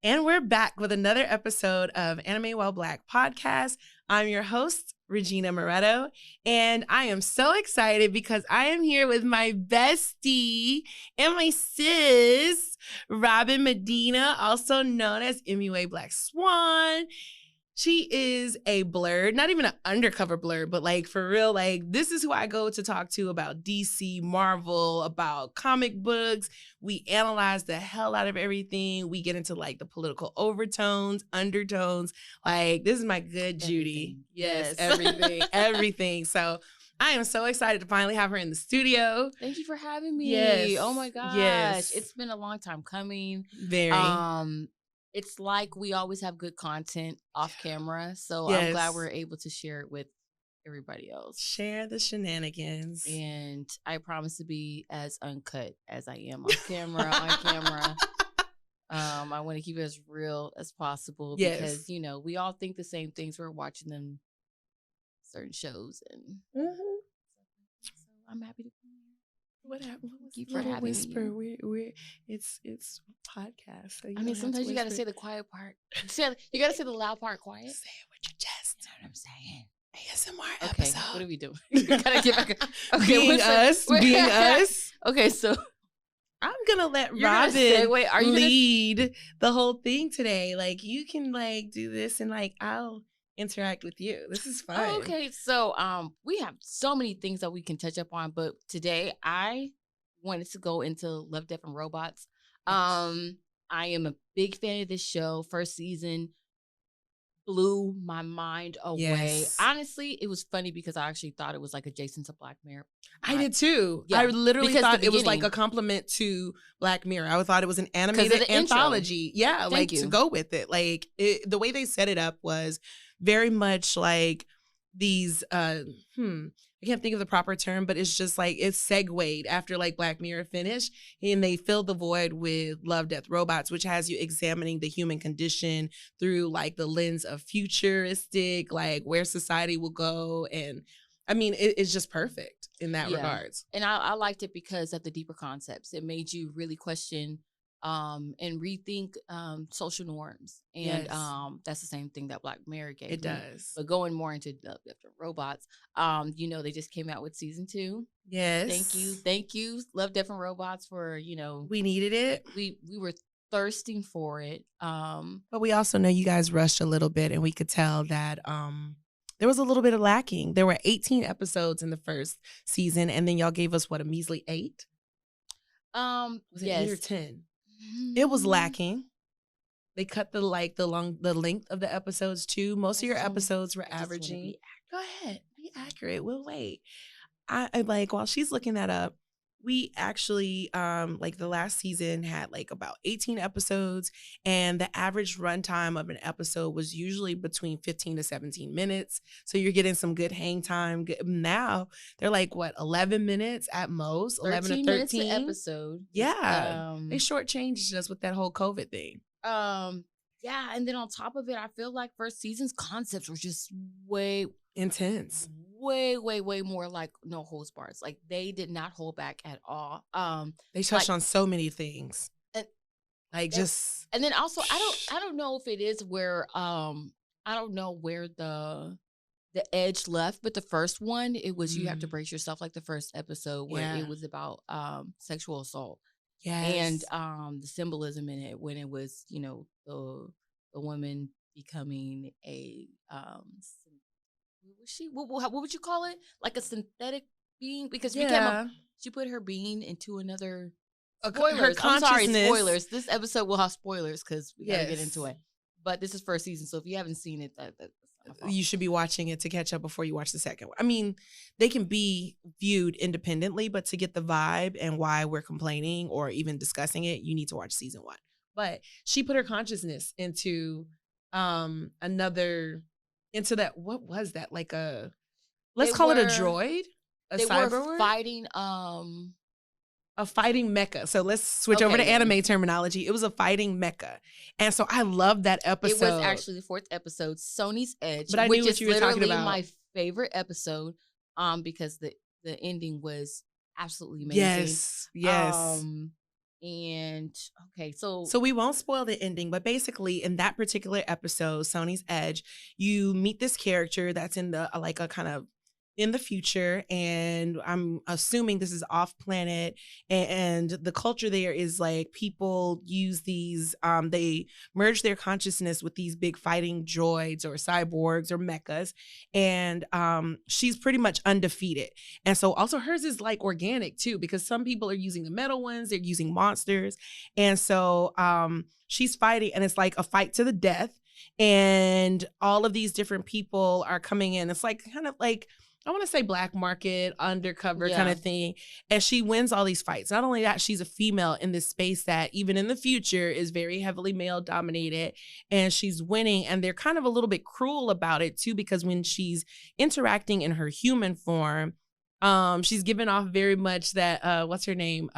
And we're back with another episode of Anime While Black podcast. I'm your host, Regina Moretto, and I am so excited because I am here with my bestie and my sis, Robin Medina, also known as MUA Black Swan. She is a blurred, not even an undercover blurred, but like for real, like this is who I go to talk to about DC, Marvel, about comic books. We analyze the hell out of everything. We get into like the political overtones, undertones. Like this is my good Judy. Yes, everything, everything. So I am so excited to finally have her in the studio. Thank you for having me. Yes. Oh my gosh. Yes. It's been a long time coming. Very. It's like we always have good content off camera. So Yes. I'm glad we're able to share it with everybody else. Share the shenanigans. And I promise to be as uncut as I am off camera, on camera. I want to keep it as real as possible because, you know, we all think the same things. We're watching them certain shows and so I'm happy to be here. What happened? Keep for having whisper. me. It's podcast. So I mean, sometimes you got to say the quiet part. You got to say the loud part quiet. Say it with your chest. You know what I'm saying? ASMR Okay, episode. what are we doing? We gotta get back. Okay, being us. Okay, so I'm gonna let you're Robin gonna wait, are you lead the whole thing today. Like you can like do this and like I'll interact with you. This is fun. Oh, okay, so we have so many things that we can touch up on, but today I wanted to go into Love, Death, and Robots. I am a big fan of this show. First season blew my mind away. Yes. Honestly, it was funny because I actually thought it was like adjacent to Black Mirror. I did too. Yeah, I literally because thought the it was like a beginning- compliment to Black Mirror. I thought it was an animated anthology. Yeah, Thank like you. to go with it. Like the way they set it up was very much like these I can't think of the proper term, but it's just like it's segued after like Black Mirror finished and they filled the void with Love, Death, Robots, which has you examining the human condition through like the lens of futuristic, like where society will go. And I mean, it's just perfect in that regards. And I liked it because of the deeper concepts. It made you really question and rethink social norms. And that's the same thing that Black Mirror gave It me. does. But going more into Love, Death, and Robots, you know, they just came out with season 2. Yes. Thank you, Love, Death, and Robots for, you know. We needed it. We were thirsting for it. But we also know you guys rushed a little bit and we could tell that there was a little bit of lacking. There were 18 episodes in the first season and then y'all gave us what, a measly 8? Was it 8 or 10? It was lacking. They cut the length of the episodes too. Most of your episodes were averaging. Go ahead, be accurate. We'll wait. I like while she's looking that up. We actually like the last season had like about 18 episodes, and the average runtime of an episode was usually between 15 to 17 minutes. So you're getting some good hang time. Now they're like what, 11 minutes at most, 11 to 13 minutes an episode. Yeah, they shortchanged us with that whole COVID thing. Yeah, and then on top of it, I feel like first season's concepts were just way intense. Way more like no holds bars. Like they did not hold back at all. They touched on so many things. And then also I don't know if it is where I don't know where the edge left, but the first one, it was you have to brace yourself, like the first episode where it was about sexual assault. Yes. And the symbolism in it when it was, you know, the woman becoming a what would you call it? Like a synthetic being? Because she put her being into another spoilers. Her I'm sorry, consciousness. spoilers. This episode will have spoilers because we gotta get into it. But this is first season, so if you haven't seen it, that's not my fault. You should be watching it to catch up before you watch the second one. I mean, they can be viewed independently, but to get the vibe and why we're complaining or even discussing it, you need to watch season 1. But she put her consciousness into into that, what was that? Like let's call it a droid? A cyber were fighting a fighting mecha. So let's switch over to anime terminology. It was a fighting mecha. And so I love that episode. It was actually the 4th episode, Sony's Edge, but I knew what you were talking about. My favorite episode because the ending was absolutely amazing. Yes. And okay, so we won't spoil the ending, but basically in that particular episode, Sony's Edge, you meet this character that's in the like a kind of in the future, and I'm assuming this is off planet, and the culture there is like people use these they merge their consciousness with these big fighting droids or cyborgs or mechas, and she's pretty much undefeated. And so also hers is like organic too, because some people are using the metal ones, they're using monsters. And so she's fighting, and it's like a fight to the death, and all of these different people are coming in. It's like kind of like, I want to say black market, undercover kind of thing. And she wins all these fights. Not only that, she's a female in this space that even in the future is very heavily male dominated. And she's winning. And they're kind of a little bit cruel about it too, because when she's interacting in her human form, she's giving off very much that, what's her name?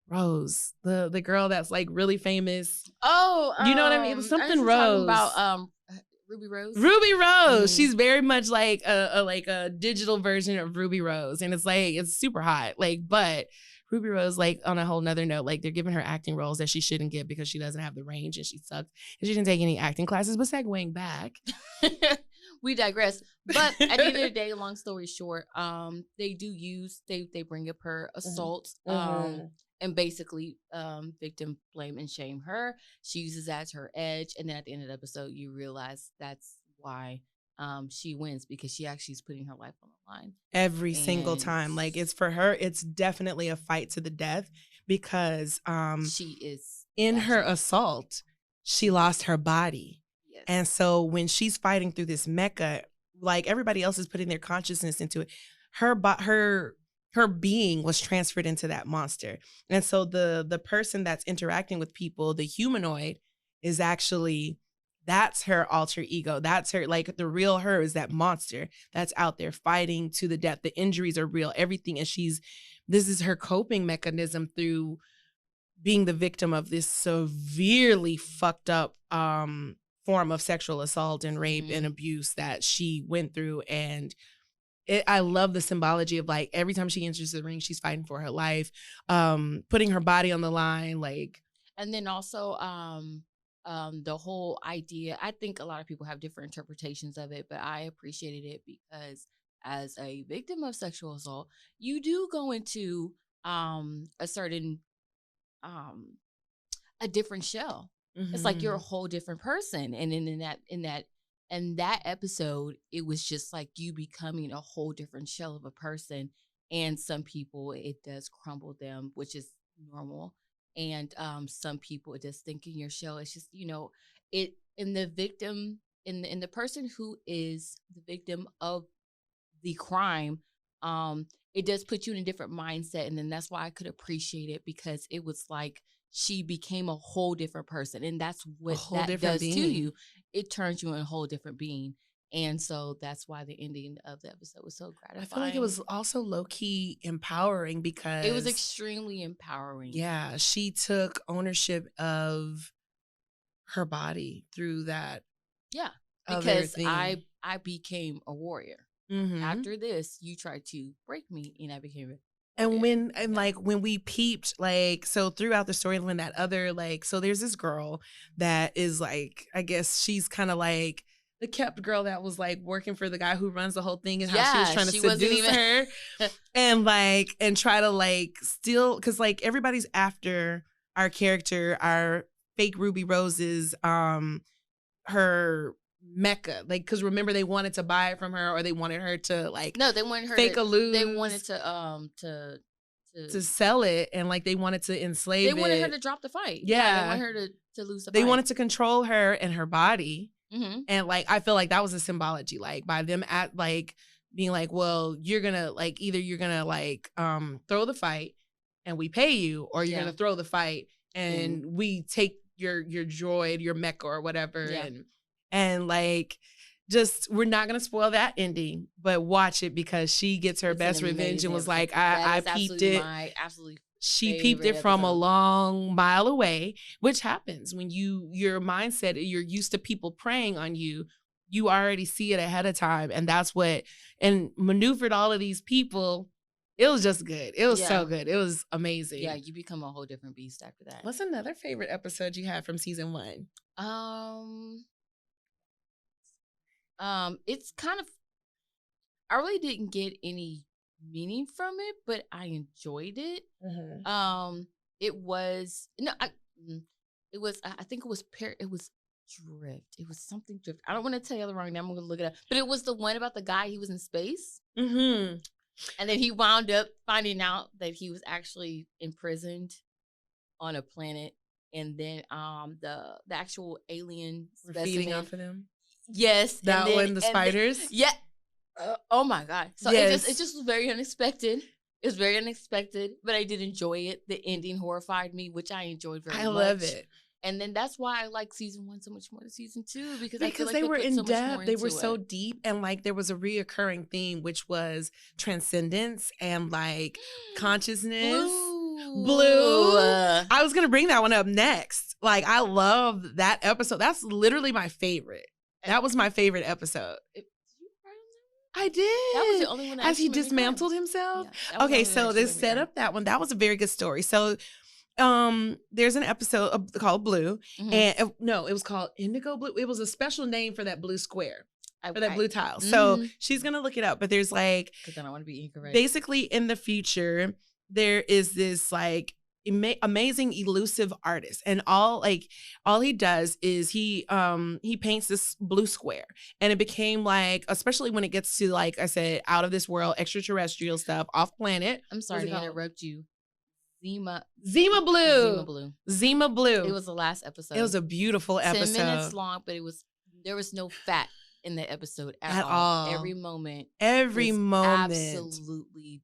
Rose, the girl that's like really famous. Oh, you know what I mean? It was something Rose. About Ruby Rose. Ruby Rose. She's very much like a digital version of Ruby Rose, and it's like it's super hot. Like, but Ruby Rose, like on a whole nother note, like they're giving her acting roles that she shouldn't get because she doesn't have the range and she sucks and she didn't take any acting classes. But segueing back, we digress. But at the end of the day, long story short, they bring up her assaults. And basically, victim blame and shame her. She uses that as her edge. And then at the end of the episode, you realize that's why she wins, because she actually is putting her life on the line. Every single time. Like, it's for her, it's definitely a fight to the death, because she is in her assault, she lost her body. Yes. And so when she's fighting through this mecha, like everybody else is putting their consciousness into it, her being was transferred into that monster. And so the person that's interacting with people, the humanoid, is actually, that's her alter ego. That's her, like the real her is that monster that's out there fighting to the death. The injuries are real, everything. And this is her coping mechanism through being the victim of this severely fucked up form of sexual assault and rape and abuse that she went through. And I love the symbology of like every time she enters the ring, she's fighting for her life, putting her body on the line, like. And then also the whole idea, I think a lot of people have different interpretations of it, but I appreciated it because as a victim of sexual assault, you do go into a certain a different shell. It's like you're a whole different person, and in that episode, it was just like you becoming a whole different shell of a person. And some people, it does crumble them, which is normal. And some people, it does stink in your shell. It's just, it in the victim, in the person who is the victim of the crime, it does put you in a different mindset. And then that's why I could appreciate it, because it was like she became a whole different person. And that's what that does to you. It turns you in a whole different being. And so that's why the ending of the episode was so gratifying. I feel like it was also low-key empowering, because it was extremely empowering. Yeah, she took ownership of her body through that. Yeah, because I became a warrior. After this, you tried to break me, and I became And when we peeped, like, so throughout the story, when that other, like, so there's this girl that is like, I guess she's kind of like the kept girl that was like working for the guy who runs the whole thing, and how she was trying to seduce her and try to like steal, because like everybody's after our character, our fake Ruby Rose's, her Mecca, like, because remember they wanted to buy it from her, or they wanted her to like they wanted her fake a lose. They wanted to sell it, and like they wanted to enslave it. They wanted her to drop the fight. Yeah, they wanted her to lose the fight. They wanted to control her and her body. And like I feel like that was a symbology, like by them at like being like, well, you're gonna like either you're gonna like throw the fight and we pay you, or you're gonna throw the fight and we take your droid, your mech or whatever, and like just we're not gonna spoil that ending, but watch it, because she gets her best revenge and was like, I peeped it. She peeped it from a long mile away, which happens when your mindset, you're used to people preying on you. You already see it ahead of time, and that's what, and maneuvered all of these people It was just good. It was so good. It was amazing. Yeah, you become a whole different beast after that. What's another favorite episode you had from season 1? It's kind of, I really didn't get any meaning from it, but I enjoyed it. Mm-hmm. It was I think it was Drift. It was something Drift. I don't want to tell you the wrong name. I'm going to look it up. But it was the one about the guy, he was in space. Mm-hmm. And then he wound up finding out that he was actually imprisoned on a planet. And then the actual alien specimen, feeding off of them. Yes. That one, the spiders? Yeah. Oh my God. So it just was very unexpected. It was very unexpected, but I did enjoy it. The ending horrified me, which I enjoyed very much. I love it. And then that's why I like season 1 so much more than season 2, because I feel like they were in depth. They were so deep, and like there was a reoccurring theme, which was transcendence and like consciousness. Blue. I was gonna bring that one up next. Like I love that episode. That's literally my favorite. That was my favorite episode. I did. That was the only one that as he dismantled himself. Yeah, okay, so this set up that one. That was a very good story. So there's an episode called Blue, mm-hmm. and it was called Indigo Blue. It was a special name for that blue square, for that blue tile. Mm-hmm. So she's gonna look it up, but there's like, because I don't want to be incorrect. Basically, in the future, there is this like amazing elusive artist, and all he does is he paints this blue square, and it became like, especially when it gets to, like I said, out of this world, extraterrestrial stuff, off planet. I'm sorry to interrupt you. Zima Blue. Zima Blue. It was the last episode. It was a beautiful episode. 10 minutes long, but there was no fat in the episode at all. Every moment. Absolutely.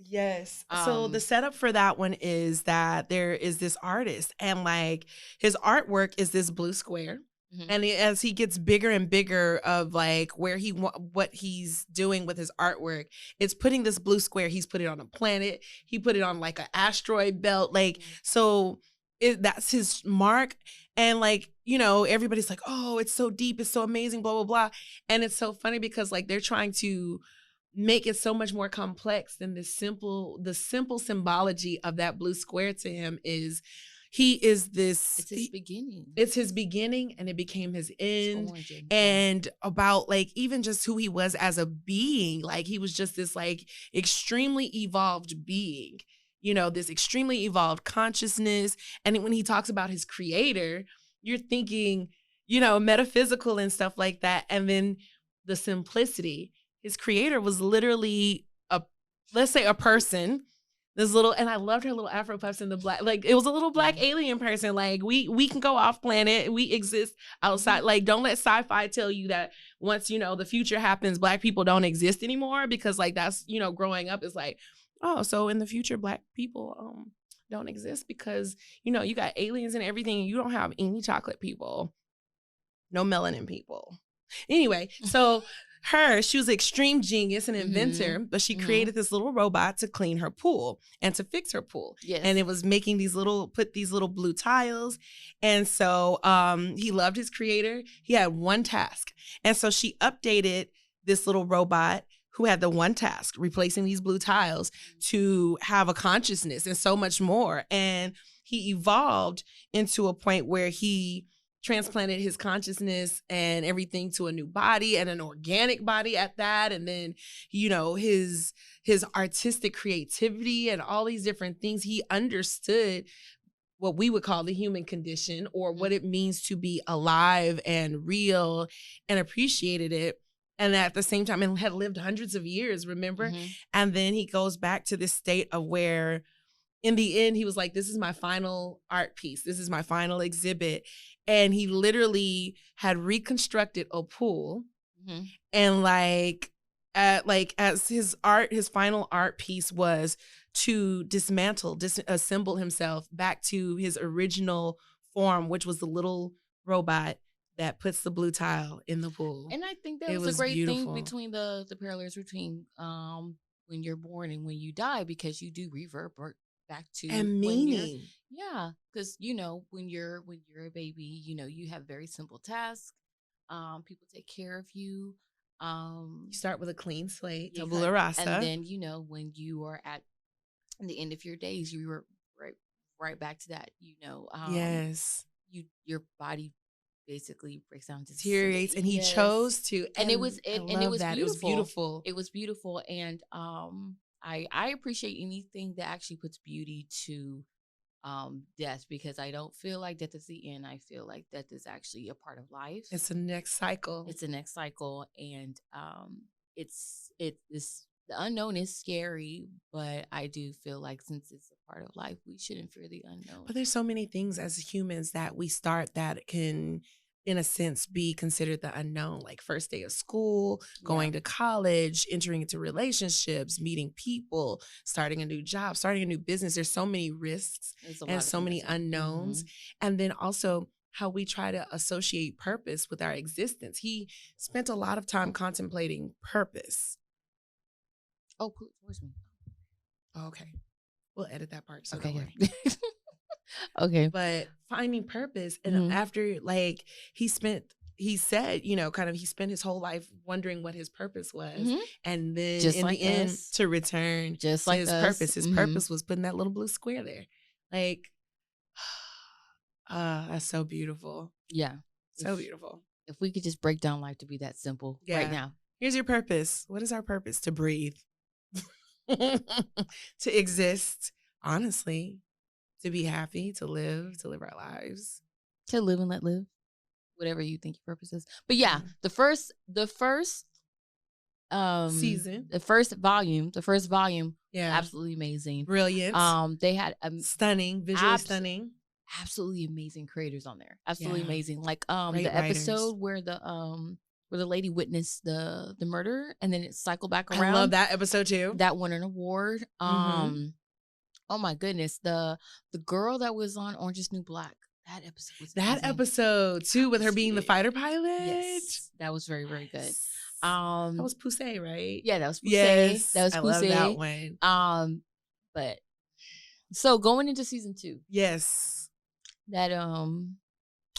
Yes. So the setup for that one is that there is this artist, and like his artwork is this blue square. Mm-hmm. And as he gets bigger and bigger of like what he's doing with his artwork, it's putting this blue square. He's put it on a planet. He put it on like an asteroid belt. Like, so that's his mark. And like, everybody's like, oh, it's so deep. It's so amazing, blah, blah, blah. And it's so funny because like they're trying to make it so much more complex than the simple symbology of that blue square to him is he is this. It's his beginning. It's his beginning, and it became his end. And about like even just who he was as a being, like he was just this like extremely evolved being, this extremely evolved consciousness. And when he talks about his creator, you're thinking, metaphysical and stuff like that. And then the simplicity. His creator was literally let's say a person. This little, and I loved her little Afro puffs in the black, like it was a little black alien person. Like we can go off planet, we exist outside. Like don't let sci-fi tell you that once the future happens, Black people don't exist anymore, because like that's growing up is like, oh, so in the future Black people don't exist because you got aliens and everything, and you don't have any chocolate people, no melanin people. Anyway, so. She was an extreme genius and inventor, but she created this little robot to clean her pool and to fix her pool. Yes. And it was making put these little blue tiles. And so he loved his creator. He had one task. And so she updated this little robot who had the one task, replacing these blue tiles, to have a consciousness and so much more. And he evolved into a point where he transplanted his consciousness and everything to a new body, and an organic body at that. And then, his artistic creativity and all these different things, he understood what we would call the human condition, or what it means to be alive and real, and appreciated it. And at the same time, and had lived hundreds of years, remember? Mm-hmm. And then he goes back to this state of where, in the end, he was like, this is my final art piece. This is my final exhibit. And he literally had reconstructed a pool, and as his final art piece was to disassemble himself back to his original form, which was the little robot that puts the blue tile in the pool. And I think that was a great thing between the parallels between when you're born and when you die, because you do revert back to and meaning. Because when you're a baby, you have very simple tasks. People take care of you. You start with a clean slate, Yeah, tabula rasa. and then, you know, when you are at the end of your days, you were right back to that, you know. Yes. Your body basically breaks down, deteriorates, and he chose to, and it was that. It was beautiful. It was beautiful, and I appreciate anything that actually puts beauty to death, because I don't feel like death is the end. I feel like death is actually a part of life. It's the next cycle. And it's the unknown is scary, but I do feel like since it's a part of life, we shouldn't fear the unknown. But there's so many things as humans that we start that can, in a sense, be considered the unknown, like first day of school, going to college, entering into relationships, meeting people, starting a new job, starting a new business. There's so many risks and so many unknowns. And then also how we try to associate purpose with our existence. He spent a lot of time contemplating purpose. Oh, where's me? Okay. We'll edit that part. So okay. Okay. But finding purpose, and after, like, he said, you know, kind of, he spent his whole life wondering what his purpose was. And then just in the end, to return just to his purpose. His purpose was putting that little blue square there. Like, that's so beautiful. Yeah. So beautiful. If we could just break down life to be that simple right now. Here's your purpose. What is our purpose? To breathe. To exist, honestly. To be happy, to live our lives. To live and let live. Whatever you think your purpose is. But yeah, the first season. The first volume, absolutely amazing. Brilliant. They had stunning, visually stunning. Absolutely amazing creators on there. Absolutely amazing. Like great the episode where the lady witnessed the murder and then it cycled back around. I love that episode too. That won an award. Oh my goodness. The girl that was on Orange Is the New Black. That episode was amazing. That episode too, with her being the fighter pilot. Yes. That was very, very good. That was Poussey, right? Yeah, that was Poussey. Yes. That was Poussey. I love that one. But so going into season 2. Yes. That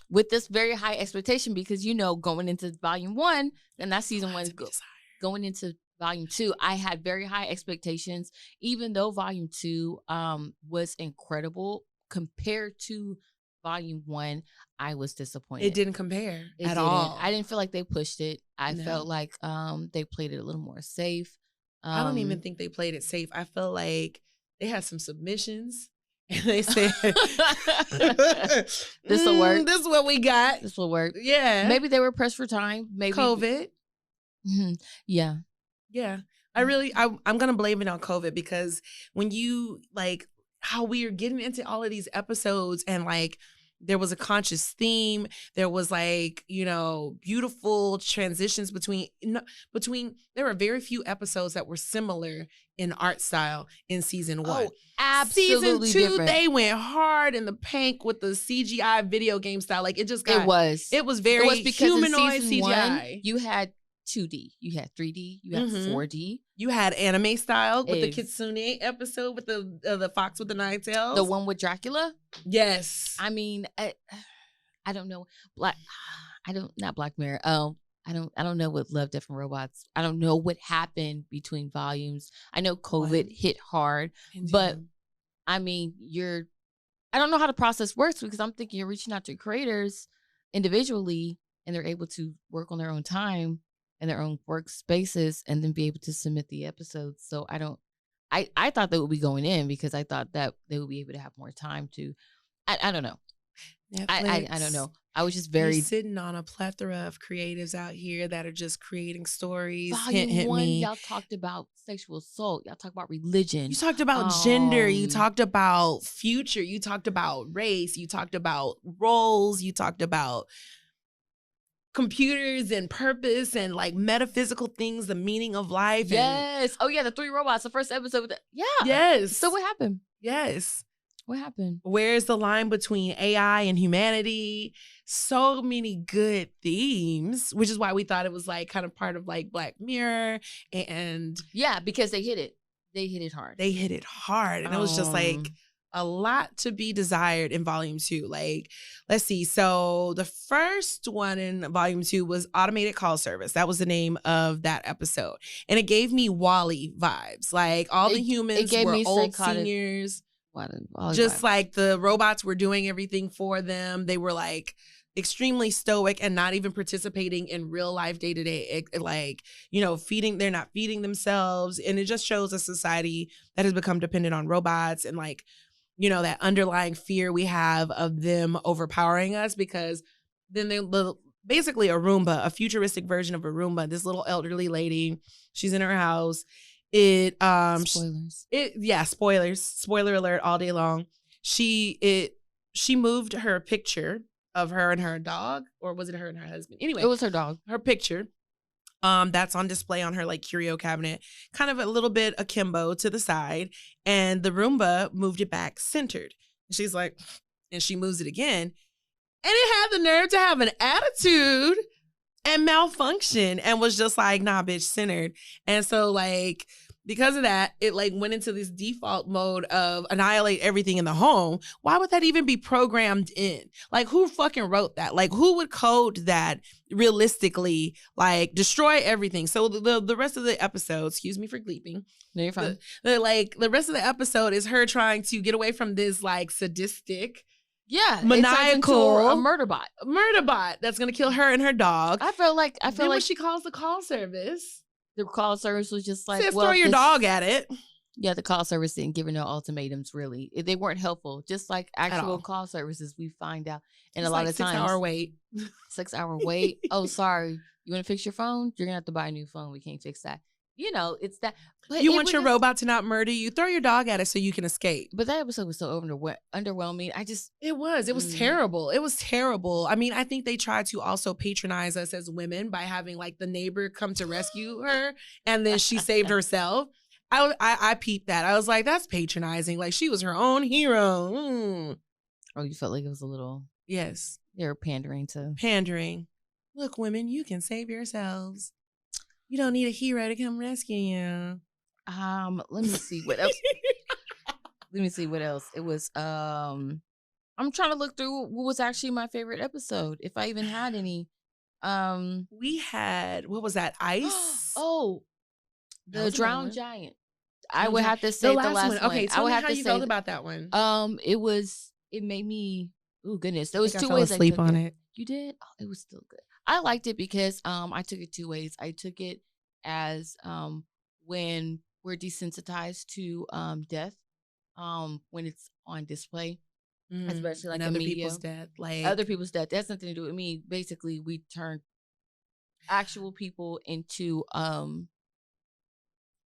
with this very high expectation, because, you know, going into volume 1, and that's season 1, going into volume 2, I had very high expectations, even though volume 2 was incredible compared to volume 1. I was disappointed. It didn't compare at all. I didn't feel like they pushed it. I felt like they played it a little more safe. I don't even think they played it safe. I feel like they had some submissions. And they said, this will work. This is what we got. This will work. Yeah. Maybe they were pressed for time. Maybe COVID. Yeah. Yeah. I'm going to blame it on COVID, because when you, like, how we are getting into all of these episodes, and like, there was a conscious theme. There was, like, you know, beautiful transitions between, there were very few episodes that were similar in art style in season 1. Oh, absolutely season 2, different. They went hard in the paint with the CGI video game style. Like, it just got, it was very humanoid CGI. 1, you had 2D, you had 3D, you had 4D. You had anime style with the Kitsune episode with the fox with the 9 tails. The one with Dracula? Yes. I mean, I don't know. Not Black Mirror. I don't know what Love, Death and Robots. I don't know what happened between volumes. I know COVID hit hard, but I mean, I don't know how the process works, because I'm thinking you're reaching out to creators individually and they're able to work on their own time and their own workspaces and then be able to submit the episodes. So I thought they would be going in, because I thought that they would be able to have more time to, I don't know. I don't know. I was just very sitting on a plethora of creatives out here that are just creating stories. Volume 1, y'all talked about sexual assault. Y'all talked about religion. You talked about gender. You talked about future. You talked about race. You talked about roles. You talked about computers and purpose and, like, metaphysical things, the meaning of life. Yes. Oh yeah, the 3 robots. The first episode. Yes. So what happened? Yes. What happened? Where's the line between AI and humanity? So many good themes, which is why we thought it was, like, kind of part of, like, Black Mirror. And yeah, because they hit it. They hit it hard. And it was just like, a lot to be desired in volume 2. Like, let's see. So the first one in volume 2 was Automated Call Service. That was the name of that episode. And it gave me Wall-E vibes. Like all the humans were old seniors. Just like the robots were doing everything for them. They were like extremely stoic and not even participating in real life day-to-day, like, you know, they're not feeding themselves. And it just shows a society that has become dependent on robots and like, you know, that underlying fear we have of them overpowering us, because then basically a Roomba, a futuristic version of a Roomba, this little elderly lady, she's in her house. Spoilers. Spoilers. Spoiler alert all day long. She moved her picture of her and her dog, or was it her and her husband? Anyway, it was her dog. Her picture. That's on display on her like curio cabinet, kind of a little bit akimbo to the side, and the Roomba moved it back centered. And she's like, and she moves it again, and it had the nerve to have an attitude and malfunction, and was just like, nah, bitch, centered. And so like, because of that, it like went into this default mode of annihilate everything in the home. Why would that even be programmed in? Like, who fucking wrote that? Like, who would code that realistically? Like, destroy everything. So the rest of the episode, excuse me for gleeping. No, you're fine. The rest of the episode is her trying to get away from this like sadistic, maniacal, a murder bot that's gonna kill her and her dog. I feel like when she calls the call service. The call service was just like, throw your dog at it. Yeah, the call service didn't give her no ultimatums, really. They weren't helpful. Just like actual call services, we find out. And a lot of times. 6 hour wait. 6 hour wait. Oh, sorry. You want to fix your phone? You're going to have to buy a new phone. We can't fix that. You know, it's that. But you want your robot to not murder you? Throw your dog at it so you can escape. But that episode was so underwhelming. It was terrible. It was terrible. I mean, I think they tried to also patronize us as women by having like the neighbor come to rescue her, and then she saved herself. I peeped that. I was like, that's patronizing. Like, she was her own hero. Oh, you felt like it was a little. Yes. They were pandering. Look, women, you can save yourselves. You don't need a hero to come rescue you. Let me see what else. It was I'm trying to look through what was actually my favorite episode, if I even had any. We had, what was that? Ice? The Drowned Giant. I would have to say the last one. Okay, tell me how you felt about that one. It made me, oh goodness. There was two ways I sleep on it. You did? Oh, it was still good. I liked it because I took it two ways. I took it as when we're desensitized to death, when it's on display, especially like other media, people's death, like other people's death. That's nothing to do with me. Basically, we turn actual people into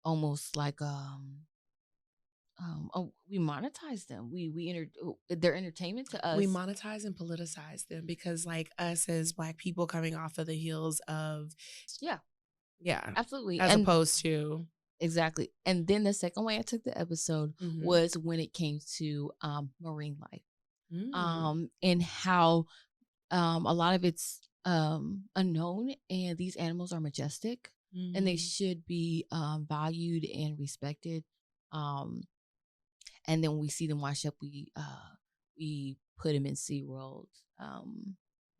almost like we monetize them. They're entertainment to us. We monetize and politicize them because, like, us as Black people coming off of the heels of, absolutely, as opposed to exactly. And then the second way I took the episode was when it came to marine life, and how a lot of it's unknown, and these animals are majestic, and they should be valued and respected. And then when we see them wash up, we put them in SeaWorld.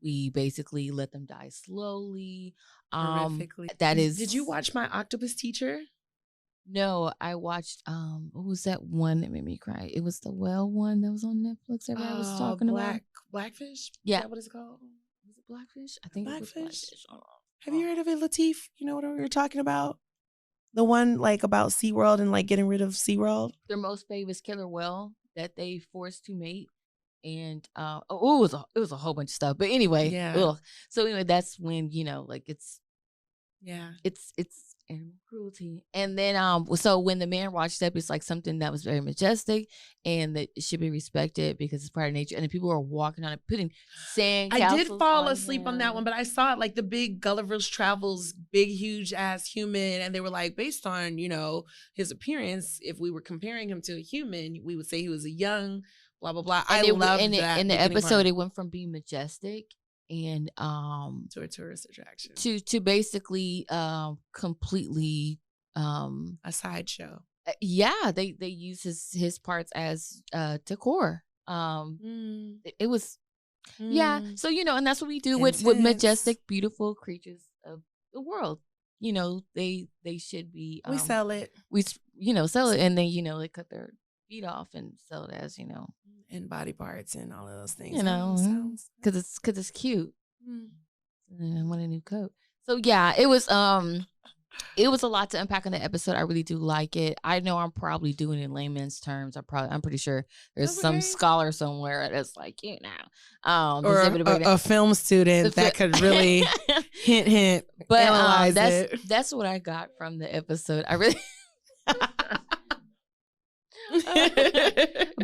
We basically let them die slowly. Horrifically. That is. Did you watch My Octopus Teacher? No, I watched. What was that one that made me cry? It was the whale one that was on Netflix. Everybody was talking about Blackfish. Yeah, is that what it's called? Was it Blackfish? I think Blackfish. It was Blackfish. Have you heard of it, Latif? You know what we were talking about? The one like about SeaWorld and like getting rid of SeaWorld. Their most famous killer whale that they forced to mate. And it was a whole bunch of stuff. But anyway, so anyway, that's when, like it's animal cruelty. And then so when the man watched up, it's like something that was very majestic and that it should be respected because it's part of nature. And then people are walking on it, putting sand castles. I did fall asleep on that one, but I saw it like the big Gulliver's Travels, big huge ass human, and they were like, based on his appearance, if we were comparing him to a human, we would say he was a young blah blah blah. And I love that. In the episode, it went from being majestic and to a tourist attraction to basically completely a sideshow. Yeah, they use his parts as decor. It was yeah. So and that's what we do with Intense. majestic, beautiful creatures of the world. They should be We sell it. we sell it, and then they cut their feet off and sell it as and body parts and all of those things. Sounds because it's cute. Mm. And I want a new coat. So yeah, it was a lot to unpack on the episode. I really do like it. I know I'm probably doing it in layman's terms. I'm pretty sure there's some scholar somewhere that's like, or a film student that could really hint, but analyze it. That's what I got from the episode. I really,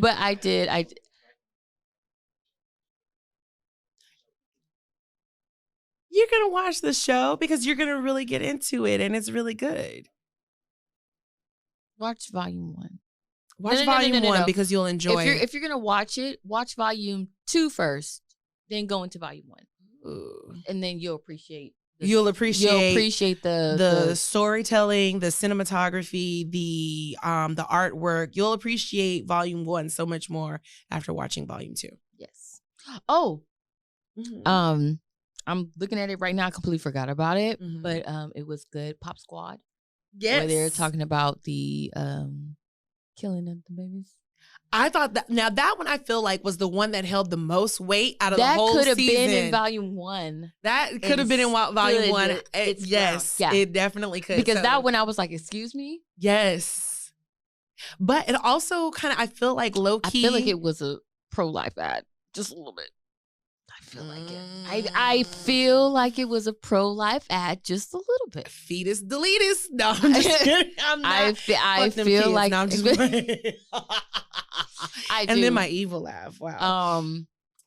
but I did. You're going to watch the show because you're going to really get into it, and it's really good. Watch volume 1. Watch volume 1 because you'll enjoy it. If you're going to watch it, watch volume 2 first, then go into volume 1. Ooh. And then you'll appreciate the storytelling, the cinematography, the artwork. You'll appreciate volume 1 so much more after watching volume 2. Yes. Oh. Mm-hmm. I'm looking at it right now. I completely forgot about it, but it was good. Pop Squad. Yes. Where they're talking about the killing of the babies. I thought that one I feel like was the one that held the most weight out of the whole season. That could have been in volume 1. That could have been in volume 1. Yes, yeah. It definitely could. Because that one I was like, excuse me? Yes. But it also kind of, I feel like low-key. I feel like it was a pro-life ad. Just a little bit. I feel like it. I feel like it was a pro-life ad, just a little bit. Fetus deletus. No, I'm just kidding. I'm not. I feel like. No, I'm just I do. And then my evil laugh. Wow.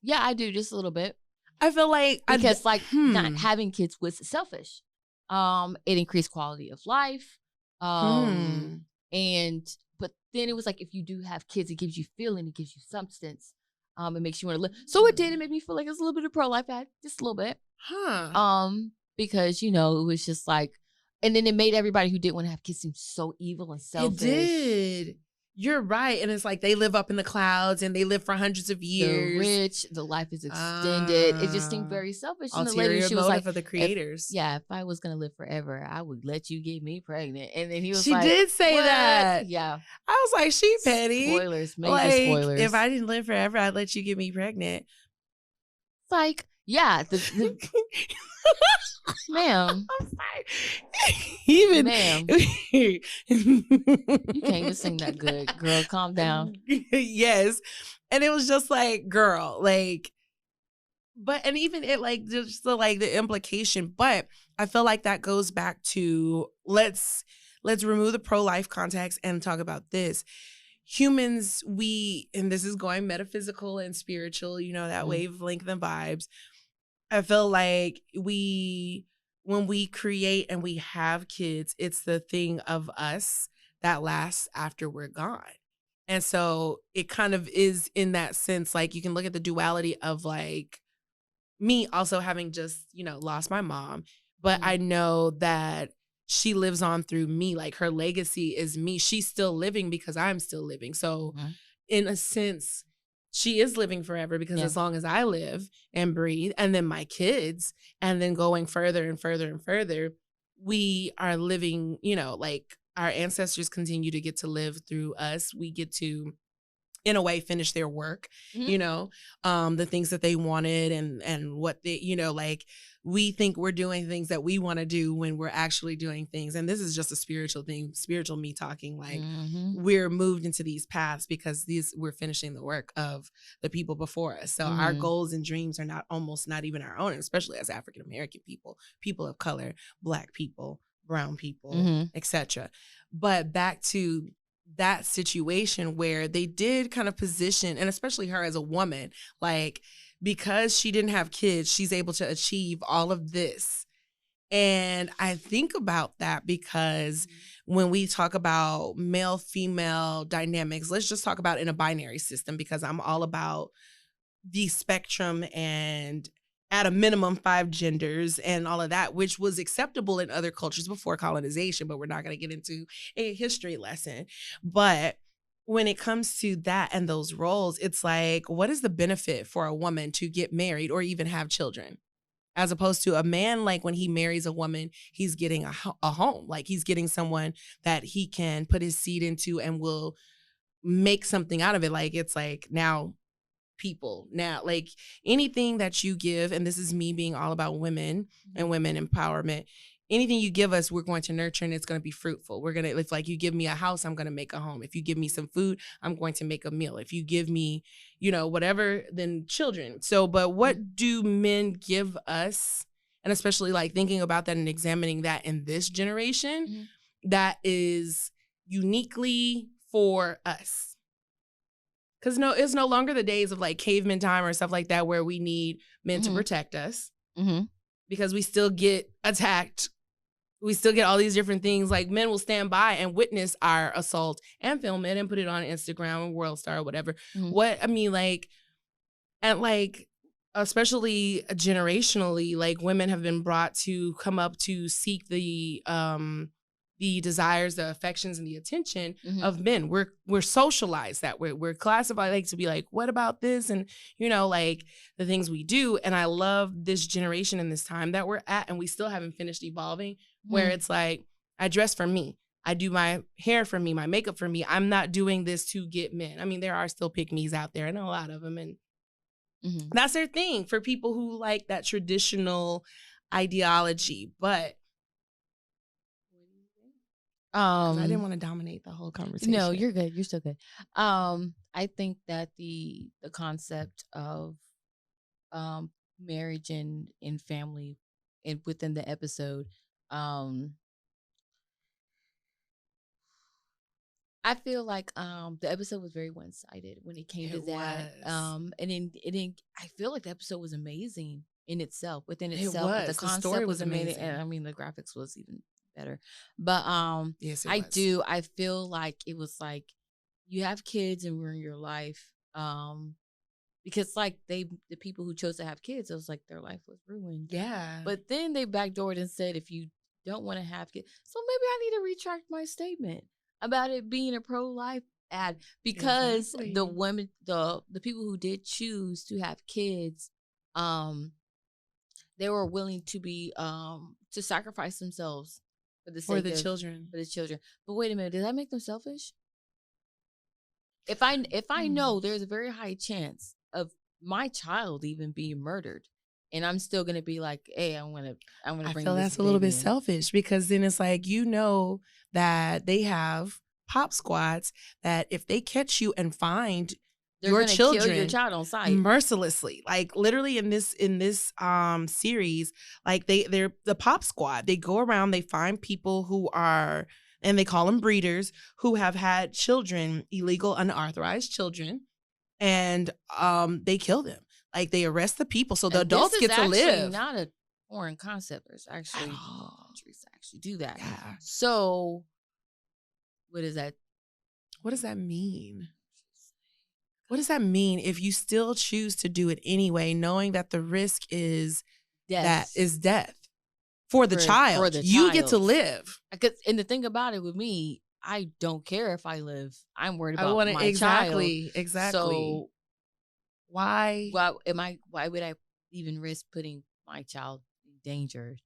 Yeah, I do just a little bit. I feel like because not having kids was selfish. It increased quality of life. But then it was like if you do have kids, it gives you feeling, it gives you substance. It makes you want to live. So it did. It made me feel like it's a little bit of pro-life ad, just a little bit. Because it was just like, and then it made everybody who didn't want to have kids seem so evil and selfish. It did. You're right. And it's like they live up in the clouds and they live for hundreds of years. The rich, the life is extended. It just seemed very selfish. And the lady, she was like, for the creators. If I was going to live forever, I would let you get me pregnant. And then he was she did say that. Yeah. I was like, she petty. Spoilers, major spoilers. If I didn't live forever, I'd let you get me pregnant. It's like, yeah. Ma'am. I'm sorry. Even ma'am. You can't even sing that good. Girl, calm down. Yes. And it was just like, girl, like, but, and even it like, just the implication, but I feel like that goes back to, let's remove the pro-life context and talk about this. Humans, and this is going metaphysical and spiritual, that wavelength and vibes. I feel like when we create and we have kids, it's the thing of us that lasts after we're gone. And so it kind of is in that sense, like you can look at the duality of like me also having just, lost my mom, but I know that she lives on through me. Like her legacy is me. She's still living because I'm still living. So in a sense, she is living forever because as long as I live and breathe, and then my kids, and then going further and further and further, we are living, like our ancestors continue to get to live through us. We get to, in a way, finish their work, the things that they wanted and what they, like we think we're doing things that we want to do when we're actually doing things. And this is just a spiritual thing, spiritual me talking, like we're moved into these paths because we're finishing the work of the people before us. So our goals and dreams are almost not even our own, especially as African-American people of color, Black people, brown people, etc. But back to that situation where they did kind of position, and especially her as a woman, like because she didn't have kids, she's able to achieve all of this. And I think about that because when we talk about male-female dynamics, let's just talk about in a binary system because I'm all about the spectrum and at a minimum 5 genders and all of that, which was acceptable in other cultures before colonization, but we're not going to get into a history lesson. But when it comes to that and those roles, it's like, what is the benefit for a woman to get married or even have children? As opposed to a man, like when he marries a woman, he's getting a home. Like he's getting someone that he can put his seed into and will make something out of it. Like it's like now people, now like anything that you give, and this is me being all about women and women empowerment. Anything you give us, we're going to nurture and it's going to be fruitful. We're going to, if like you give me a house, I'm going to make a home. If you give me some food, I'm going to make a meal. If you give me, you know, whatever, then children. So, but what do men give us? And especially like thinking about that and examining that in this generation, that is uniquely for us. Because no, it's no longer the days of like caveman time or stuff like that where we need men to protect us. Because we still get attacked. We still get all these different things. Like men will stand by and witness our assault and film it and put it on Instagram or WorldStar or whatever. What, I mean, like, and like, especially generationally, like women have been brought to come up to seek the desires, the affections, and the attention of men. We're socialized that way. We're classified like to be like, what about this? And, you know, like the things we do. And I love this generation and this time that we're at, and we still haven't finished evolving, where it's like, I dress for me. I do my hair for me, my makeup for me. I'm not doing this to get men. I mean, there are still pick-me's out there, and a lot of them. And that's their thing for people who like that traditional ideology. But I didn't want to dominate the whole conversation. No, you're good. You're still good. I think that the concept of marriage and family and within the episode, I feel like the episode was very one-sided when it came to that. And then I feel like the episode was amazing in itself, within itself. It was. The concept story was amazing. amazing. And I mean, the graphics was even better. But yes, I feel like it was like you have kids and we're in your life. Because like the people who chose to have kids, it was like their life was ruined. Yeah. But then they backdoored and said, if you don't want to have kids, so maybe I need to retract my statement about it being a pro-life ad, because the women, the people who did choose to have kids, they were willing to be to sacrifice themselves for the children. But wait a minute, does that make them selfish? If I know there's a very high chance of my child even being murdered, and I'm still gonna be like, hey, I'm gonna bring. I feel that's a little bit selfish, because then it's like, you know that they have pop squads that if they catch you and find your children, kill your child on sight mercilessly, like literally in this series, like they're the pop squad. They go around, they find people who are, and they call them breeders, who have had children, illegal, unauthorized children, and they kill them. Like they arrest the people, so the adults get to live. Not a foreign concept. There's actually countries that actually do that. Yeah. So, what is that? What does that mean? What does that mean if you still choose to do it anyway, knowing that the risk is death for the child? For the you get to live. And the thing about it with me, I don't care if I live. I'm worried about my child. Exactly. So why would I even risk putting my child in danger?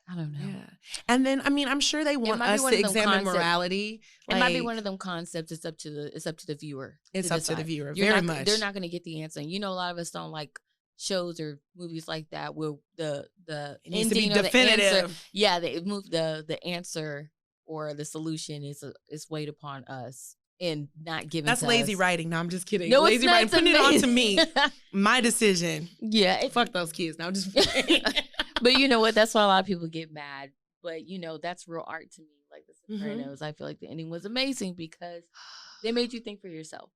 I don't know. Yeah. And then, I mean, I'm sure they want us to examine morality. It might be one of them concepts. It's up to the viewer. It's up to the viewer. They're much. not going to get the answer. And you know, a lot of us don't like shows or movies like that where the it needs to be definitive. They move the answer or the solution is weighed upon us and not given. That's to lazy us. writing. No, I'm just kidding. No, lazy writing. Putting it on to me. My decision. Yeah. Fuck those kids. No, I'm just But you know what? That's why a lot of people get mad. But you know, that's real art to me. Like The Sopranos, I feel like the ending was amazing because they made you think for yourself.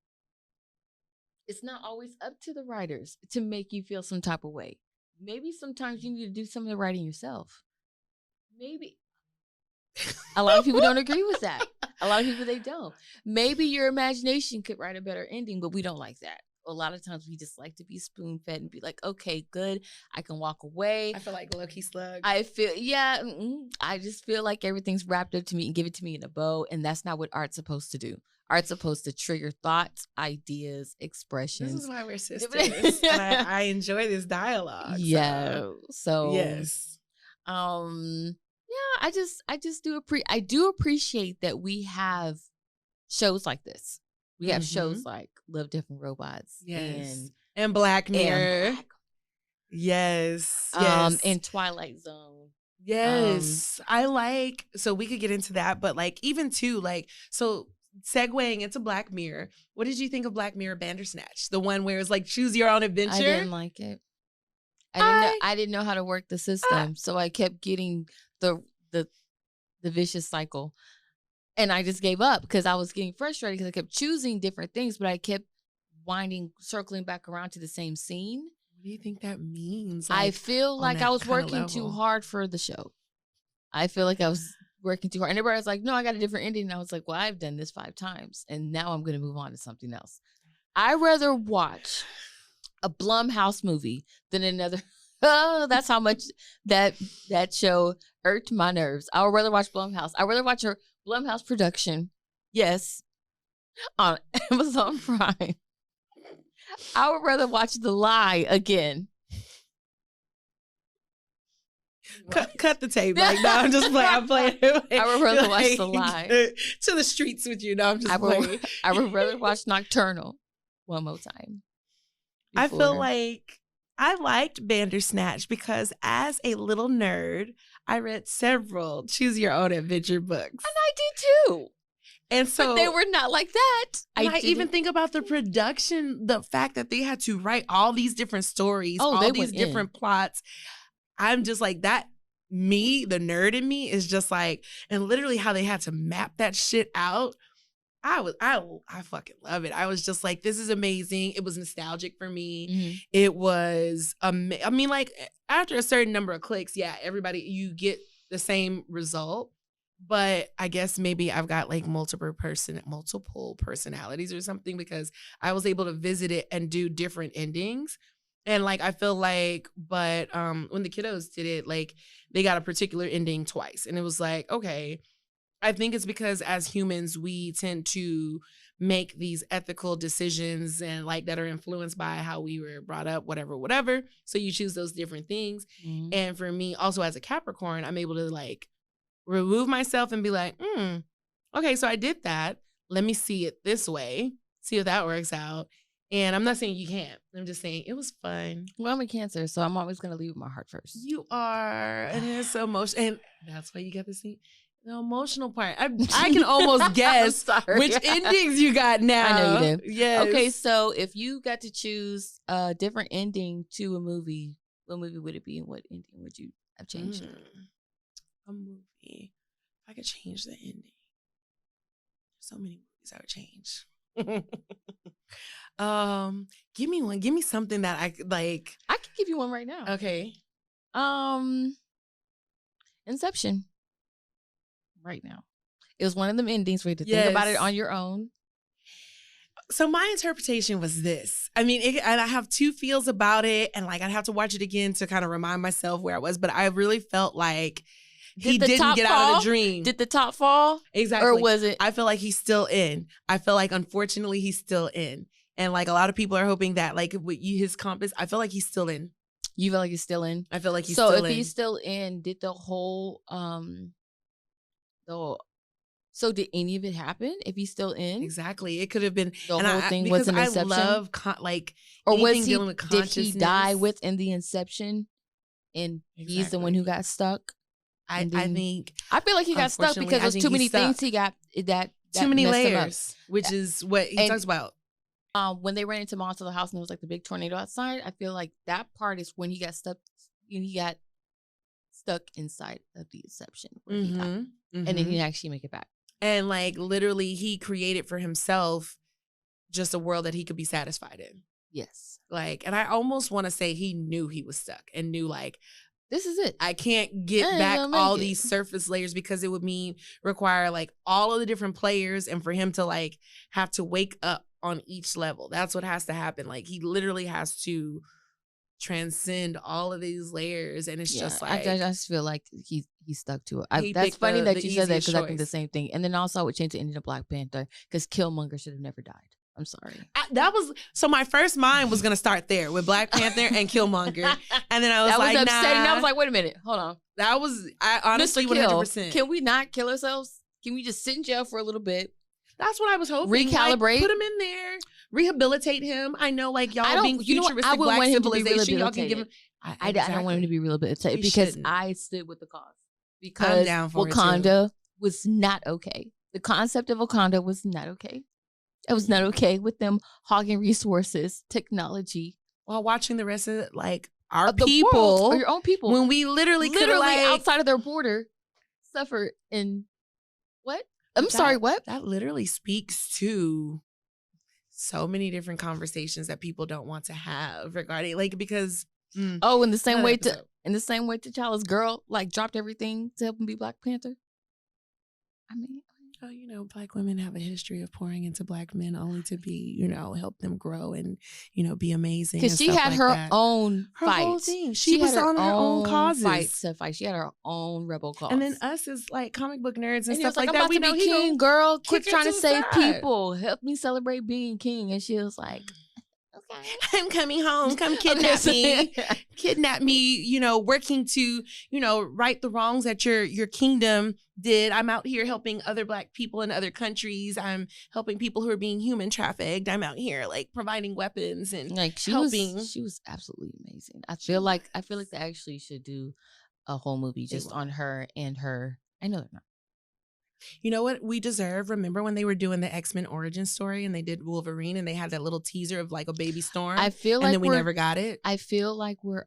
It's not always up to the writers to make you feel some type of way. Maybe sometimes you need to do some of the writing yourself. Maybe. A lot of people don't agree with that. A lot of people, they don't. Maybe your imagination could write a better ending, but we don't like that. a lot of times we just like to be spoon fed and be like, okay, good, I can walk away. I feel like low-key slug. I just feel like everything's wrapped up to me and give it to me in a bow, and that's not what art's supposed to do. Art's supposed to trigger thoughts, ideas, expressions. This is why we're sisters. And I enjoy this dialogue. Yeah. So yes. Yeah, I do appreciate that we have shows like this. We have shows like Love, Death and Robots. Yes. And Black Mirror. Yes. And Twilight Zone. Yes. So we could get into that, but like even too, like, so segueing into Black Mirror, what did you think of Black Mirror Bandersnatch? The one where it's like choose your own adventure? I didn't like it. I didn't know how to work the system, so I kept getting the vicious cycle, and I just gave up because I was getting frustrated because I kept choosing different things, but I kept circling back around to the same scene. What do you think that means? I feel like I was working too hard for the show. I feel like I was working too hard, and everybody was like, "No, I got a different ending." And I was like, "Well, I've done this 5 times, and now I'm going to move on to something else." I'd rather watch a Blumhouse movie than another. Oh, that's how much that show irked my nerves. I would rather watch Blumhouse. I'd rather watch a Blumhouse production, yes, on Amazon Prime. I would rather watch The Lie again. Cut the tape. Like, no, I'm just playing. I'm playing. I would rather watch The Lie. To the streets with you. No, I'm just playing. I would rather watch Nocturnal one more time. I feel like I liked Bandersnatch because as a little nerd, I read several Choose Your Own Adventure books. And I did too. And so but they were not like that. I even think about the production, the fact that they had to write all these different stories, all these different plots. I'm just like that. Me, the nerd in me, is just like, and literally how they had to map that shit out. I fucking love it. I was just like, this is amazing. It was nostalgic for me. Mm-hmm. It was, I mean, like after a certain number of clicks, yeah, you get the same result. But I guess maybe I've got like multiple personalities or something, because I was able to visit it and do different endings. And like, I feel like, but when the kiddos did it, like they got a particular ending twice. And it was like, okay, I think it's because as humans, we tend to make these ethical decisions and like that are influenced by how we were brought up, whatever. So you choose those different things. Mm-hmm. And for me, also as a Capricorn, I'm able to like remove myself and be like, okay, so I did that. Let me see it this way. See if that works out. And I'm not saying you can't. I'm just saying it was fun. Well, I'm a Cancer, so I'm always going to leave with my heart first. You are. And it's so emotional. And that's why you got to see the emotional part. I can almost guess which endings you got now. I know you did. Yes. Okay, so if you got to choose a different ending to a movie, what movie would it be and what ending would you have changed? A movie. If I could change the ending. So many movies I would change. Give me one. Give me something that I like. I can give you one right now. Okay. Inception. Right now. It was one of them endings where you had to think about it on your own. So my interpretation was this. I mean, and I have two feels about it, and like I'd have to watch it again to kind of remind myself where I was, but I really felt like he didn't get out of the dream. Did the top fall? Exactly. Or was it? I feel like he's still in. I feel like, unfortunately, he's still in. And like a lot of people are hoping that like with his compass, I feel like he's still in. You feel like he's still in? I feel like he's still in. So if he's still in, did the whole, so did any of it happen if he's still in? Exactly. It could have been. The whole thing was an inception? I love or was he, did he die within the inception and he's the one who got stuck? I feel like he got stuck because there's too many things he got that too many layers, which is what he talks about. When they ran into Monster House and it was like the big tornado outside, I feel like that part is when he got stuck. He got stuck inside of the inception where he died, and then he didn't actually make it back. And like literally, he created for himself just a world that he could be satisfied in. Yes, like, and I almost want to say he knew he was stuck and knew like, this is it. I can't get back all these surface layers because it would require like all of the different players and for him to like have to wake up on each level. That's what has to happen. Like, he literally has to transcend all of these layers, and it's just like I just feel like he stuck to it. he That's picked funny the that you said that, because I think the easiest choice. same thing. And then also I would change the ending to Black Panther, because Killmonger should have never died. I'm sorry. That was so. My first mind was gonna start there with Black Panther and Killmonger, and then I was that like, was upsetting. nah. I was like, wait a minute, hold on. That was honestly Mr. Kill, 100%. can we not kill ourselves? Can we just sit in jail for a little bit? That's what I was hoping. Recalibrate. Like, put him in there. Rehabilitate him. I know, like, y'all being futuristic I Black want him civilization, to be y'all can give him. I don't want him to be rehabilitated, because I stood with the cause. Because I'm down for Wakanda was not okay. The concept of Wakanda was not okay. It was not okay with them hogging resources, technology, while watching the rest of it, like our people, people, or your own people, when we literally like, outside of their border, suffer in what? I'm sorry, what? That literally speaks to so many different conversations that people don't want to have regarding, like, because in the same way T'Challa's girl like dropped everything to help him be Black Panther. I mean, Black women have a history of pouring into Black men only to be, help them grow and, be amazing. Because she had her own fight. Whole thing. She was on her own causes. Fight to fight. She had her own rebel cause. And then us as like comic book nerds and stuff like that, we know he king, girl. Quit trying to save people. Help me celebrate being king. And she was like, okay, I'm coming home. Come kidnap me. Kidnap me, working to, right the wrongs that your kingdom did. I'm out here helping other Black people in other countries. I'm helping people who are being human trafficked. I'm out here like providing weapons and like helping. She was absolutely amazing. I feel like they actually should do a whole movie just on her and her. I know they're not. You know what we deserve? Remember when they were doing the X-Men origin story and they did Wolverine and they had that little teaser of like a baby Storm? I feel like and then we never got it. I feel like we're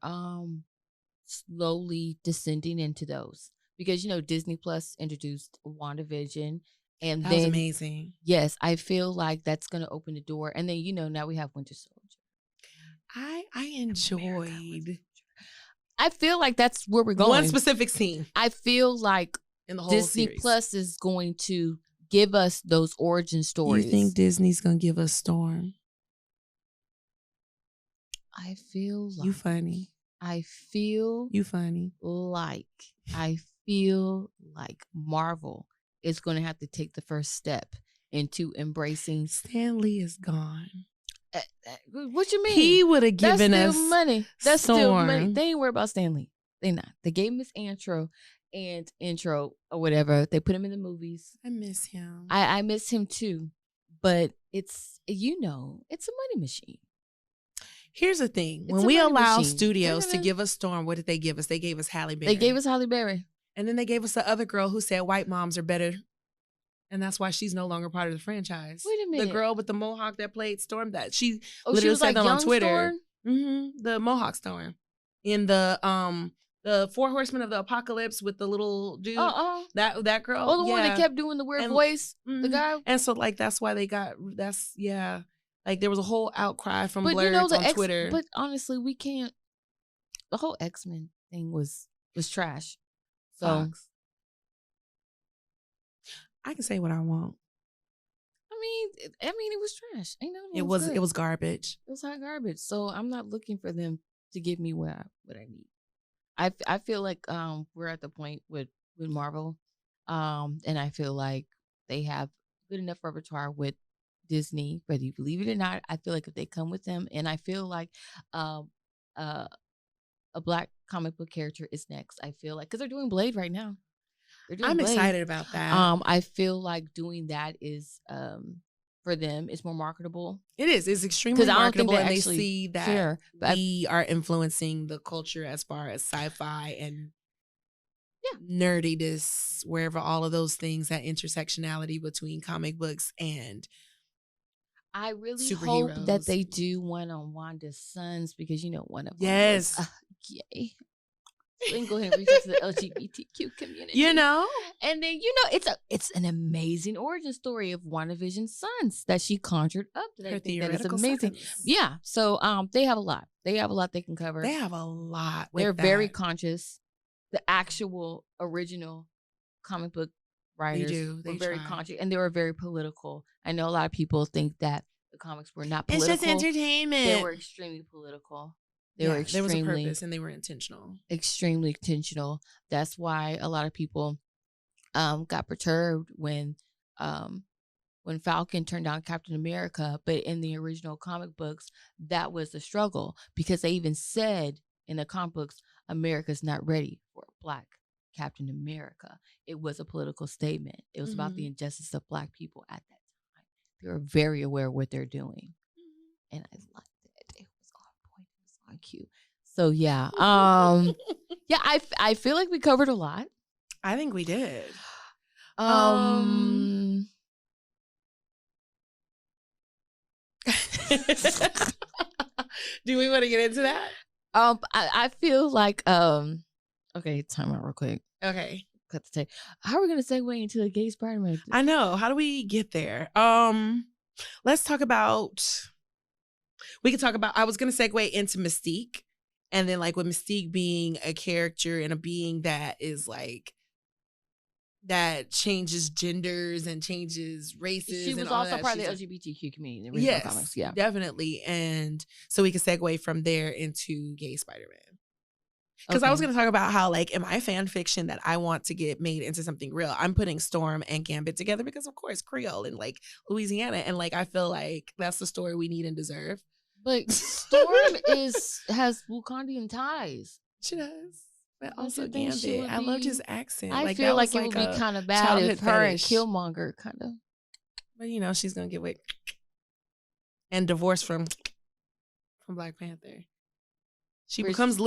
slowly descending into those, because Disney Plus introduced WandaVision, and that was amazing. Yes, I feel like that's gonna open the door, and then now we have Winter Soldier. I enjoyed. I feel like that's where we're going. One specific scene. I feel like in the whole Disney series. Plus is going to give us those origin stories. You think Disney's gonna give us Storm? I feel like you funny. I feel you funny. I feel like Marvel is going to have to take the first step into embracing. Stan Lee is gone. What you mean? He would have given us money. That's Storm. Still money. They ain't worried about Stan Lee. They not. They gave him his intro or whatever. They put him in the movies. I miss him. I miss him too. But it's a money machine. Here's the thing. When we allow studios to give us Storm, what did they give us? They gave us Halle Berry. They gave us Halle Berry. And then they gave us the other girl who said white moms are better. And that's why she's no longer part of the franchise. Wait a minute. The girl with the mohawk that played Storm, that she literally was said like that on Twitter. Storm? Mm-hmm. The mohawk Storm. In the Four Horsemen of the Apocalypse with the little dude. That girl. Oh, the one that kept doing the weird voice. The guy. And so like that's why they got like there was a whole outcry from blurs on Twitter. But honestly, we can't. The whole X-Men thing was trash. So Fox. I can say what I want. I mean, it was trash. It was garbage. It was hot garbage. So I'm not looking for them to give me what I need. I feel like we're at the point with Marvel, and I feel like they have good enough repertoire with Disney, whether you believe it or not. I feel like if they come with them, and I feel like a Black comic book character is next. I feel like because they're doing Blade right now. I'm excited about that. I feel like doing that is for them, it's more marketable. It is. It's extremely marketable, and they see that we are influencing the culture as far as sci-fi and nerdiness, wherever all of those things, that intersectionality between comic books and I really hope that they do one on Wanda's sons, because one of them was gay. So we can go ahead and reach out to the LGBTQ community. And then it's an amazing origin story of WandaVision's sons that she conjured up. That I think that is amazing. Sons. Yeah. So they have a lot. They have a lot they can cover. They have a lot. They're very conscious. The actual original comic book writers were very conscious, and they were very political. I know a lot of people think that The comics were not political. It's just entertainment. They were extremely political. There was a purpose, and they were intentional. Extremely intentional. That's why a lot of people got perturbed when Falcon turned down Captain America. But in the original comic books, that was the struggle, because they even said in the comic books, America's not ready for a Black Captain America. It was a political statement. It was about the injustice of Black people at that time. They were very aware of what they're doing. And I liked it. It was on point. It was on cue. So yeah. Yeah, I feel like we covered a lot. I think we did. Do we want to get into that? I feel like okay, time out real quick. Okay. Cut the tape. How are we gonna segue into the gay Spider-Man? I know. How do we get there? Let's talk about. We could talk about. I was gonna segue into Mystique, and then like with Mystique being a character and a being that is like that changes genders and changes races. She was and all also that. part of the LGBTQ community in the original comics. Yeah, definitely. And so we could segue from there into gay Spider-Man. Because I was going to talk about how, like, in my fan fiction that I want to get made into something real, I'm putting Storm and Gambit together because, of course, Creole and, like, Louisiana. And, like, I feel like that's the story we need and deserve. But Storm has Wakandian ties. She does. But also Gambit. I loved his accent. I feel like it would be kind of bad if her and Killmonger kind of. But, you know, she's going to get with and divorced from Black Panther. She becomes the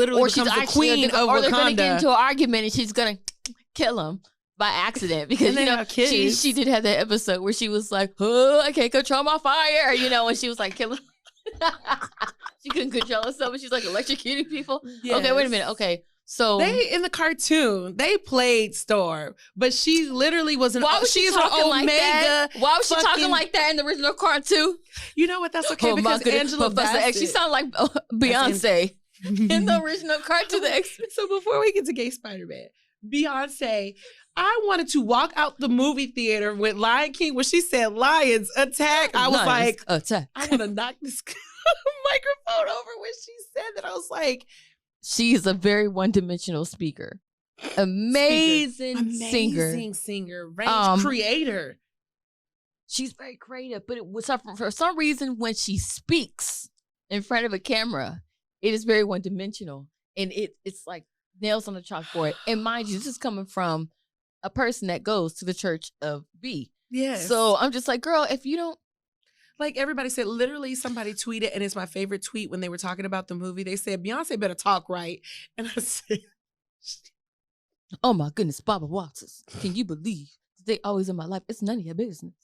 queen of Wakanda. Or they're going to get into an argument and she's going to kill him by accident. Because, you know, she did have that episode where she was like, oh, I can't control my fire. You know, when she was like killing. She couldn't control herself, but she's like electrocuting people. Yes. Okay, wait a minute. Okay. So in the cartoon, they played Storm, but she literally was why was she talking like that? Why was she talking like that in the original cartoon? You know what? That's okay because Angela Bassett. She sounded like Beyonce in the original cartoon. So before we get to gay Spider-Man, Beyonce, I wanted to walk out the movie theater with Lion King when she said "Lions attack." I was like, "Attack!" I want to knock this microphone over when she said that. I was like. She's a very one-dimensional speaker. Amazing singer, range creator. She's very creative, but it was for some reason when she speaks in front of a camera, it is very one-dimensional, and it's like nails on the chalkboard. And mind you, this is coming from a person that goes to the Church of B. Yes. So I'm just like, girl, if you don't. Like everybody said, literally somebody tweeted, and it's my favorite tweet when they were talking about the movie. They said, Beyonce better talk right. And I said, oh my goodness, Barbara Walters. Can you believe they always in my life? It's none of your business.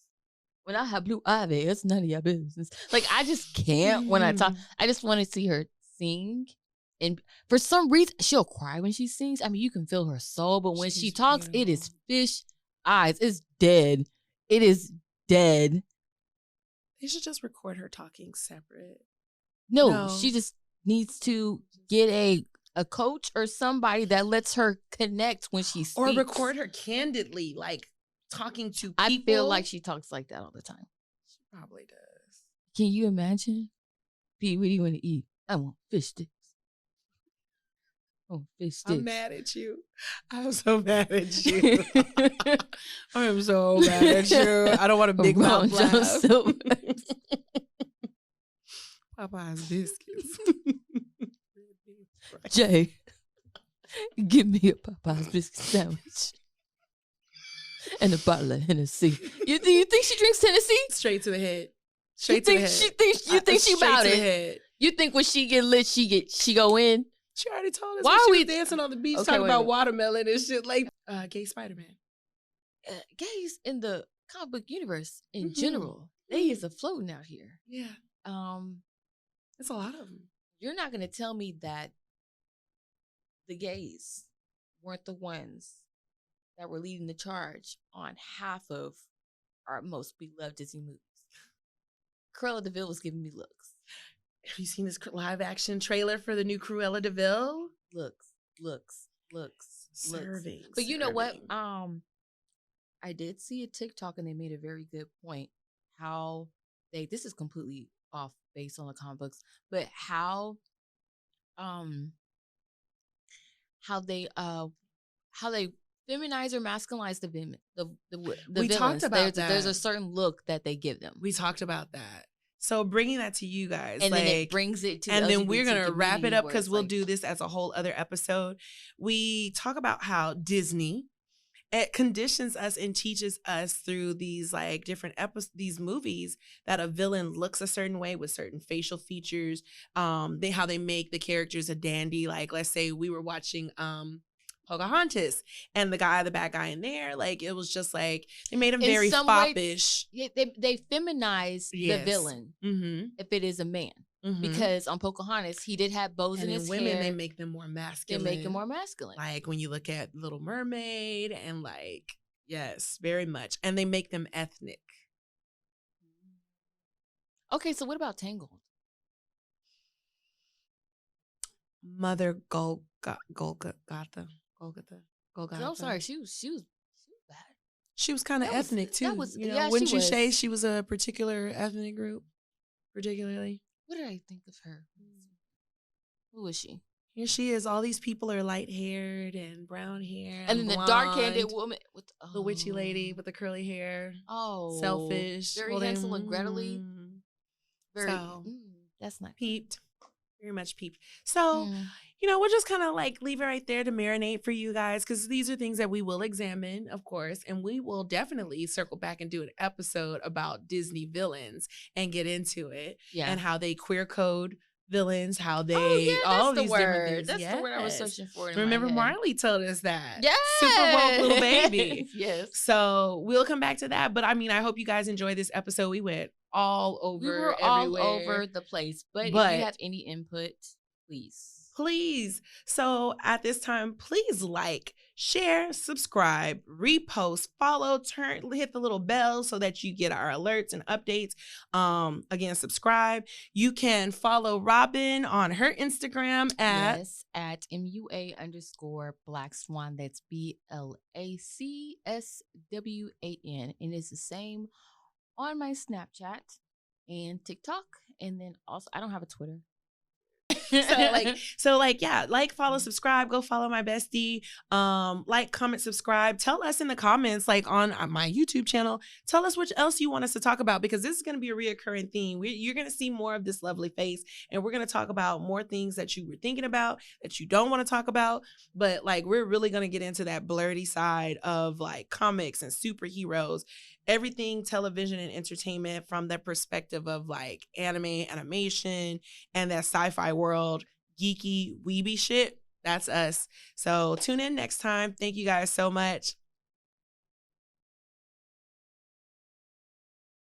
When I have blue ivy, it's none of your business. Like, I just can't when I talk. I just want to see her sing. And for some reason, she'll cry when she sings. I mean, you can feel her soul, but when she talks, beautiful. It is fish eyes. It's dead. It is dead. They should just record her talking separate. No, she just needs to get a coach or somebody that lets her connect when she speaks. Or record her candidly, like talking to people. I feel like she talks like that all the time. She probably does. Can you imagine? P, what do you want to eat? I want fish sticks. Oh, fish sticks. I'm mad at you. I'm so mad at you. I am so mad at you. I don't want a big mouth laugh. Popeye's biscuits. Jay, give me a Popeye's biscuit sandwich and a bottle of Hennessy. You think she drinks Tennessee? Straight to the head. Straight to the head. You think she about it? You think when she get lit, she go in? She already told us. Why are we dancing on the beach talking about watermelon and shit like gay Spider-Man? Gays in the comic book universe in general, they is afloating out here. Yeah. It's a lot of them. You're not gonna tell me that the gays weren't the ones that were leading the charge on half of our most beloved Disney movies. Cruella de Vil was giving me looks. Have you seen this live action trailer for the new Cruella de Vil? Looks. Serving. But you know what? I did see a TikTok and they made a very good point. How this is completely off based on the comic books, but how they feminize or masculinize the we villains. Talked about there's a certain look that they give them. We talked about that. So bringing that to you guys, and then it brings it to, and the then we're gonna wrap it up because we'll like, do this as a whole other episode. We talk about how Disney, it conditions us and teaches us through these like different these movies that a villain looks a certain way with certain facial features. How they make the characters a dandy. Like, let's say we were watching Pocahontas, and the bad guy in there, like, it was just like they made him very foppish. They feminize the villain if it is a man. Because on Pocahontas, he did have bows in his women, hair. They make them more masculine. They make him more masculine. Like when you look at Little Mermaid, and like, yes, very much. And they make them ethnic. Okay, so what about Tangled? Mother Golgotha. I'm sorry, she was bad. She was kind of ethnic too. Yeah, wouldn't you say she was a particular ethnic group, particularly? What did I think of her? Who was she? Here she is. All these people are light-haired and brown hair. And then the dark-haired woman with the witchy lady with the curly hair. Oh. Selfish. Very Hansel and Gretel-y. Very. That's not peeped. Very much peeped. So, we'll just kind of like leave it right there to marinate for you guys, because these are things that we will examine, of course, and we will definitely circle back and do an episode about Disney villains and get into it and how they queer code villains, how they all these different things. That's the word I was searching for. Remember, Marley told us that. Yes, super woke little baby. Yes. So we'll come back to that. But I mean, I hope you guys enjoyed this episode. We went all over. We were everywhere. All over the place. But if you have any input, please. So at this time, please like, share, subscribe, repost, follow, hit the little bell so that you get our alerts and updates. Again, subscribe. You can follow Robin on her Instagram at MUA_Black Swan. That's BLACSWAN. And it's the same on my Snapchat and TikTok. And then also, I don't have a Twitter. Follow, subscribe, go follow my bestie, comment, subscribe, tell us in the comments, like on my YouTube channel, tell us what else you want us to talk about, because this is going to be a reoccurring theme. You're going to see more of this lovely face, and we're going to talk about more things that you were thinking about that you don't want to talk about, but like we're really going to get into that blurry side of like comics and superheroes, everything television and entertainment from the perspective of like animation and that sci-fi world, geeky weeby shit. That's us. So tune in next time. Thank you guys so much.